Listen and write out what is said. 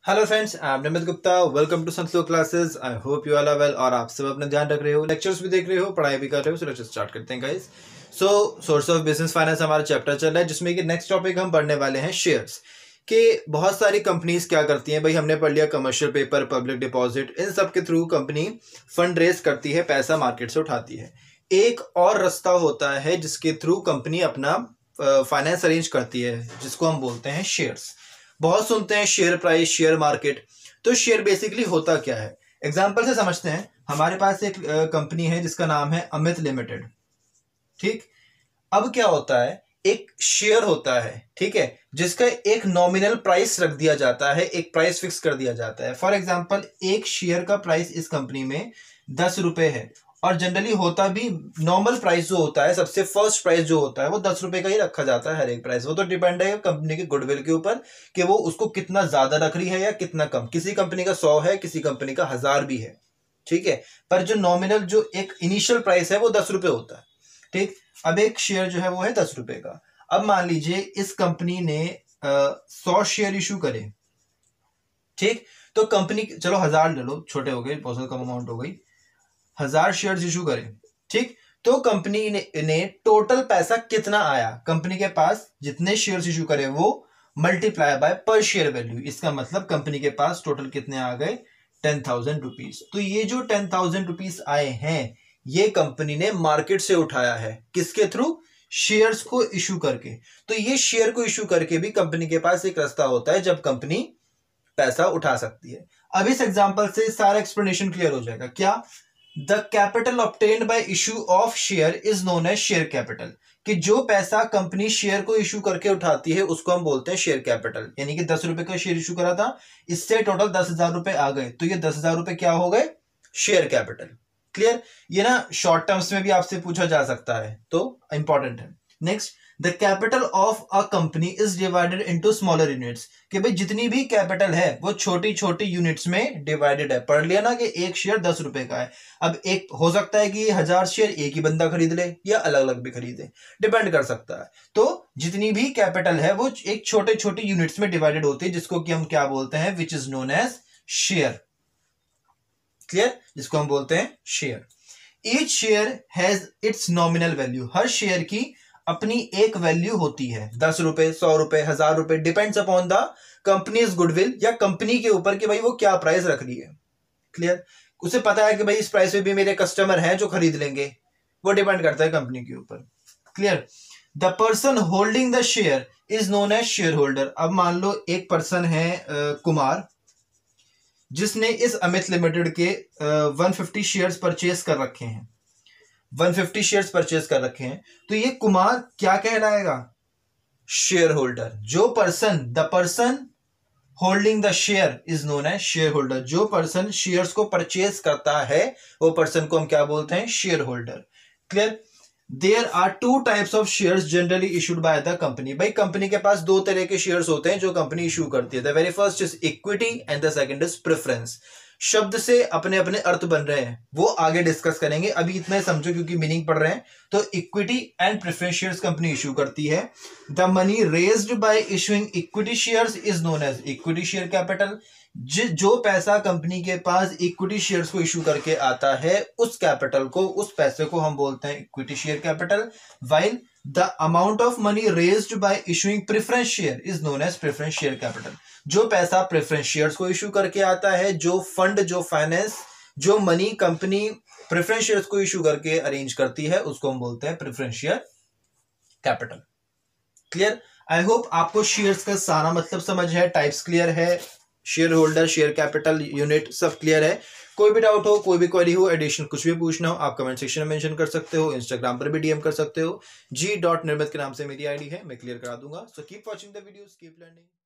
Hello friends, I am Nimit Gupta. Welcome to संस्लो classes. I hope you all are well और आप सब अपना ध्यान रख रहे हो, लेक्चर्स भी देख रहे हो, पढ़ाई भी कर रहे हो। सो लेट्स स्टार्ट करते हैं guys. So source of business finance हमारा चैप्टर चल रहा है, जिसमें कि नेक्स्ट टॉपिक हम पढ़ने वाले हैं शेयर्स के। बहुत सारी कंपनीज क्या करती हैं भाई, हमने पढ़ लिया कमर्शियल पेपर, पब्लिक डिपॉजिट, इन सब के थ्रू कंपनी फंड रेज करती है, पैसा मार्केट से उठाती है। एक और रास्ता होता है जिसके थ्रू कंपनी अपना फाइनेंस अरेंज करती है, जिसको हम बोलते हैं शेयर्स। बहुत सुनते हैं शेयर प्राइस, शेयर मार्केट। तो शेयर बेसिकली होता क्या है, एग्जांपल से समझते हैं। हमारे पास एक कंपनी है जिसका नाम है अमित लिमिटेड, ठीक। अब क्या होता है, एक शेयर होता है, ठीक है, जिसका एक नॉमिनल प्राइस रख दिया जाता है, एक प्राइस फिक्स कर दिया जाता है। फॉर एग्जांपल, एक शेयर का प्राइस इस कंपनी में 10 रुपए है, और जनरली होता भी नॉर्मल प्राइस जो होता है, सबसे फर्स्ट प्राइस जो होता है वो 10 रुपए का ही रखा जाता है हर एक प्राइस। वो तो डिपेंड है कंपनी के गुडविल के ऊपर कि वो उसको कितना ज्यादा रख रही है या कितना कम। किसी कंपनी का 100 है, किसी कंपनी का 1000 भी है, ठीक है। पर जो नॉमिनल जो एक इनिशियल प्राइस है वो 10 रुपए होता है, ठीक। अब एक शेयर जो है वो है 10 रुपए का। अब मान लीजिए इस कंपनी ने 100 शेयर इशू करे, ठीक। तो कंपनी, चलो 1000 ले लो, छोटे हो गए, बहुत कम अमाउंट हो गई। 1000 शेयर इशू करे, ठीक। तो कंपनी ने टोटल पैसा कितना आया, कंपनी के पास जितने शेयर इशू करे वो मल्टीप्लाई बाय पर शेयर वैल्यू। इसका मतलब कंपनी के पास टोटल कितने आ गए, 10,000 रुपीज। तो ये जो 10,000 रुपीज आए हैं, ये कंपनी ने मार्केट से उठाया है, किसके थ्रू, शेयर्स को इशू करके। तो ये शेयर को इशू करके भी कंपनी के पास एक रास्ता होता है जब कंपनी पैसा उठा सकती है। अब इस एग्जांपल से सारा एक्सप्लेनेशन क्लियर हो जाएगा। क्या, the capital obtained by issue of share is known as share capital. कि जो पैसा कंपनी शेयर को इशू करके उठाती है उसको हम बोलते हैं शेयर कैपिटल। यानी कि 10 रुपए का शेयर इशू करा था, इससे टोटल 10,000 रुपए आ गए, तो ये 10,000 रुपए क्या हो गए, शेयर कैपिटल। क्लियर। ये ना शॉर्ट टर्म्स में भी आपसे पूछा जा सकता है, तो इंपॉर्टेंट है। Next, the capital of a company is divided into smaller units. कि भाई जितनी भी कैपिटल है वो छोटी छोटी यूनिट्स में डिवाइडेड है। पढ़ लिया ना कि एक शेयर 10 रुपए का है। अब एक हो सकता है कि 1000 शेयर एक ही बंदा खरीद ले या अलग अलग भी खरीदे, डिपेंड कर सकता है। तो जितनी भी कैपिटल है वो एक छोटे छोटे यूनिट्स में डिवाइडेड होती है, जिसको कि हम क्या बोलते हैं, which is known as share. Clear, जिसको हम बोलते हैं share. Each share has its nominal value. हर शेयर की अपनी एक वैल्यू होती है, 10 रुपए, 100 रुपए, 1000 रुपए, depends upon the companies goodwill, या कंपनी के ऊपर कि भाई वो क्या प्राइस रख रही है। क्लियर। उसे पता है कि भाई इस प्राइस पे भी मेरे कस्टमर हैं जो खरीद लेंगे, वो डिपेंड करता है कंपनी के ऊपर। Clear. The person holding the share is known as shareholder. अब मान लो एक पर्सन है कुमार, जिसने इस अमित लिमिटेड के 150 शेयर्स परचेज कर रखे हैं, 150 शेयर्स परचेज कर रखे हैं। तो ये कुमार क्या कहलाएगा, शेयर होल्डर। जो person, the person holding the share is known as shareholder. जो पर्सन शेयर्स को परचेज करता है वो पर्सन को हम क्या बोलते हैं, shareholder. Clear. There are 2 types of shares generally issued by the company. भाई कंपनी के पास 2 तरह के शेयर्स होते हैं जो कंपनी इशू करती है। The very first is equity and the second is preference. शब्द से अपने अपने अर्थ बन रहे हैं, वो आगे डिस्कस करेंगे, अभी इतना ही समझो क्योंकि मीनिंग पढ़ रहे हैं। तो equity and preference shares company issue करती है। The money raised by issuing equity shares is known as equity share capital. जो पैसा कंपनी के पास इक्विटी शेयर्स को इशू करके आता है, उस कैपिटल को, उस पैसे को हम बोलते हैं equity share capital. While the amount of money raised by issuing preference share is known as preference share capital. जो पैसा प्रेफरेंस शेयर्स को इशू करके आता है, जो फंड, जो फाइनेंस, जो मनी कंपनी प्रेफरेंस शेयर्स को इशू करके अरेंज करती है, उसको हम बोलते हैं preference share capital. Clear. I hope आपको शेयर्स का सारा मतलब समझ है, टाइप्स क्लियर है, share holder, share capital, unit, सब क्लियर है। कोई भी डाउट हो, कोई भी क्वेरी हो, एडिशन कुछ भी पूछना हो, आप कमेंट सेक्शन में मेंशन कर सकते हो, इंस्टाग्राम पर भी डीएम कर सकते हो। g.निर्मित के नाम से मेरी आईडी है, मैं क्लियर करा दूंगा। So keep watching the videos, keep learning.